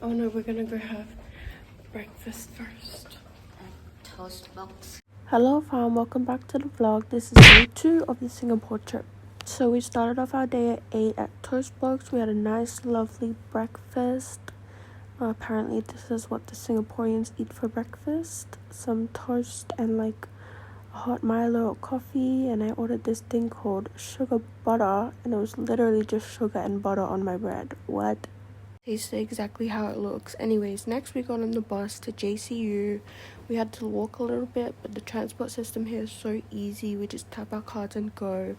Oh no, we're gonna go have breakfast first. Toast box. Hello fam, welcome back to the vlog. This is day 2 of the Singapore trip. So we started off our day at 8 at Toast Box. We had a nice lovely breakfast. Apparently this is what the Singaporeans eat for breakfast. Some toast and like a hot Milo or coffee, and I ordered this thing called sugar butter, and it was literally just sugar and butter on my bread. What? Tasted exactly how it looks. Anyways, next we got on the bus to JCU. We had to walk a little bit, but the transport system here is so easy. We just tap our cards and go.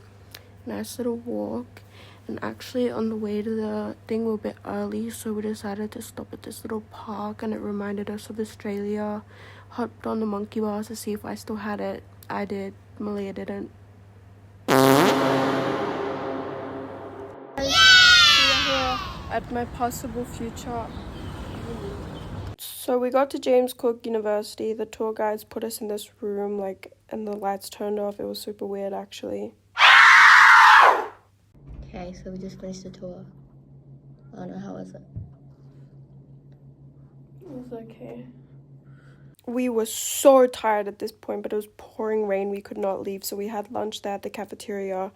Nice little walk. And actually on the way to the thing, we're a bit early, so we decided to stop at this little park, and it reminded us of Australia. Hopped on the monkey bars to see if I still had it. I did. Malia didn't. At my possible future. So we got to James Cook University. The tour guides put us in this room, and the lights turned off. It was super weird, actually. Okay, so we just finished the tour. I don't know, how was it? It was okay. We were so tired at this point, but it was pouring rain. We could not leave, so we had lunch there at the cafeteria.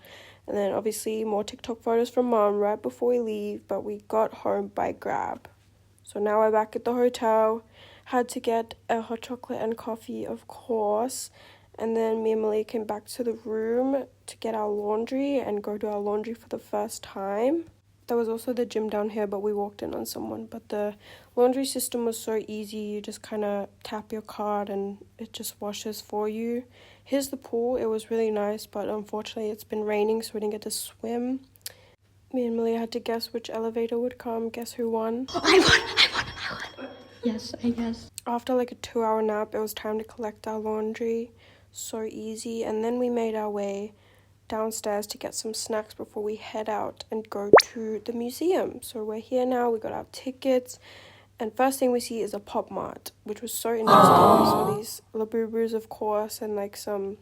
And then obviously more TikTok photos from mom right before we leave, but we got home by Grab. So now we're back at the hotel. Had to get a hot chocolate and coffee, of course. And then me and Malia came back to the room to get our laundry and go to our laundry for the first time. There was also the gym down here, but we walked in on someone. But the laundry system was so easy. You just kind of tap your card and it just washes for you. Here's the pool. It was really nice, but unfortunately it's been raining, so we didn't get to swim. Me and Malia had to guess which elevator would come. Guess who won? Oh, I won! Yes, I guess. After like a 2-hour nap, it was time to collect our laundry. So easy. And then we made our way downstairs to get some snacks before we head out and go to the museum. So we're here now. We got our tickets. And first thing we see is a Pop Mart, which was so interesting. We saw these Labubus, of course, and like some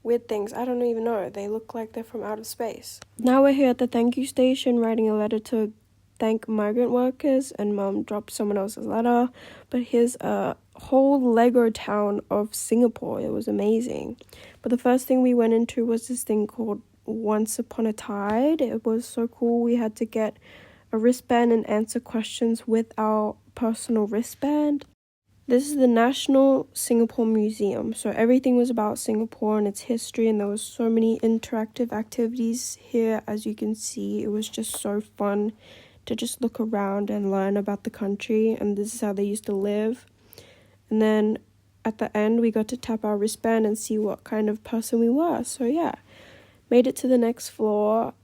weird things. I don't even know. They look like they're from outer space. Now we're here at the thank you station writing a letter to thank migrant workers, and mom dropped someone else's letter. But here's a whole Lego town of Singapore. It was amazing. But the first thing we went into was this thing called Once Upon a Tide. It was so cool. We had to get a wristband and answer questions with our personal wristband. This is the National Singapore Museum. So everything was about Singapore and its history, and there was so many interactive activities here. As you can see, it was just so fun to just look around and learn about the country, and this is how they used to live. And then at the end, we got to tap our wristband and see what kind of person we were. So yeah, made it to the next floor.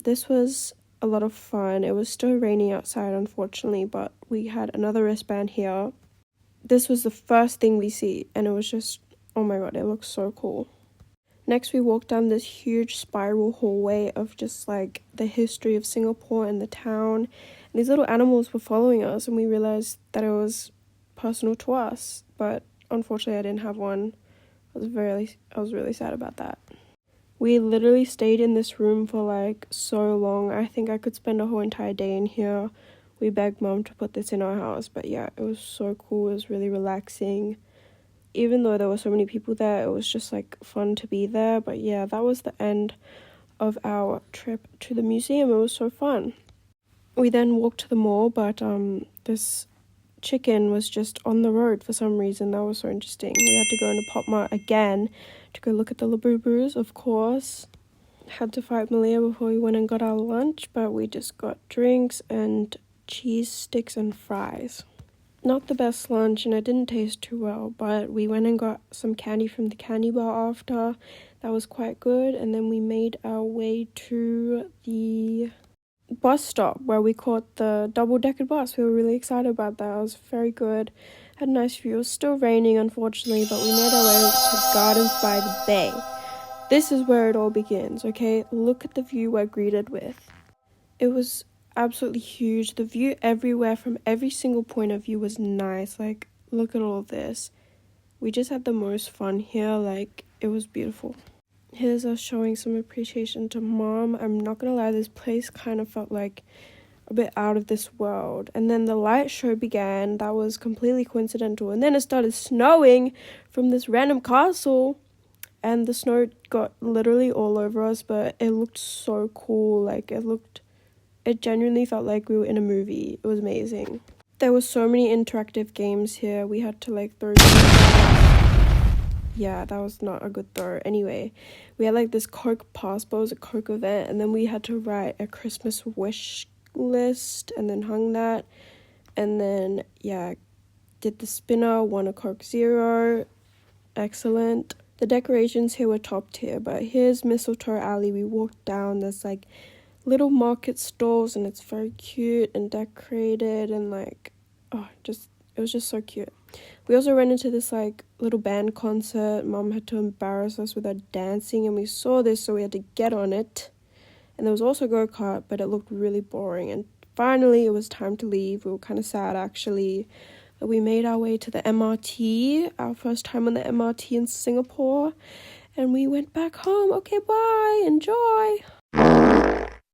This was a lot of fun. It was still raining outside, unfortunately, but we had another wristband here. This was the first thing we see, and it was just, oh my god, it looks so cool. Next, we walked down this huge spiral hallway of just like the history of Singapore and the town. And these little animals were following us, and we realized that it was personal to us. But unfortunately, I didn't have one. I was really sad about that. We literally stayed in this room for like so long. I think I could spend a whole entire day in here. We begged mom to put this in our house, but yeah, it was so cool. It was really relaxing. Even though there were so many people there, it was just like fun to be there. But yeah, that was the end of our trip to the museum. It was so fun. We then walked to the mall, but this chicken was just on the road for some reason. That was so interesting. We had to go into Pop Mart again to go look at the Labubus, of course. Had to fight Malia before we went and got our lunch, but we just got drinks and cheese sticks and fries. Not the best lunch, and it didn't taste too well, but we went and got some candy from the candy bar after. That was quite good. And then we made our way to the bus stop where we caught the double-decker bus. We were really excited about that. It was very good. Had a nice view. It was still raining, unfortunately, but we made our way to Gardens by the Bay. This is where it all begins, okay? Look at the view we're greeted with. It was absolutely huge. The view everywhere from every single point of view was nice. Like, look at all of this. We just had the most fun here. Like, it was beautiful. Here's us showing some appreciation to mom. I'm not gonna lie, this place kind of felt like a bit out of this world. And then the light show began. That was completely coincidental. And then it started snowing from this random castle. And the snow got literally all over us, but it looked so cool. Like, it genuinely felt like we were in a movie. It was amazing. There were so many interactive games here. We had to, like, throw... Yeah, that was not a good throw. Anyway, we had, like, this Coke Passport. It was a Coke event. And then we had to write a Christmas wish list and then hung that. And then, yeah, did the spinner, won a Coke Zero. Excellent. The decorations here were top tier, but here's Mistletoe Alley. We walked down, there's like little market stalls and it's very cute and decorated and like, it was just so cute. We also ran into this like little band concert. Mom had to embarrass us with her dancing and we saw this, so we had to get on it. And there was also a go-kart, but it looked really boring. And finally it was time to leave. We were kind of sad actually. We made our way to the MRT, our first time on the MRT in Singapore, and we went back home. Okay, bye, enjoy.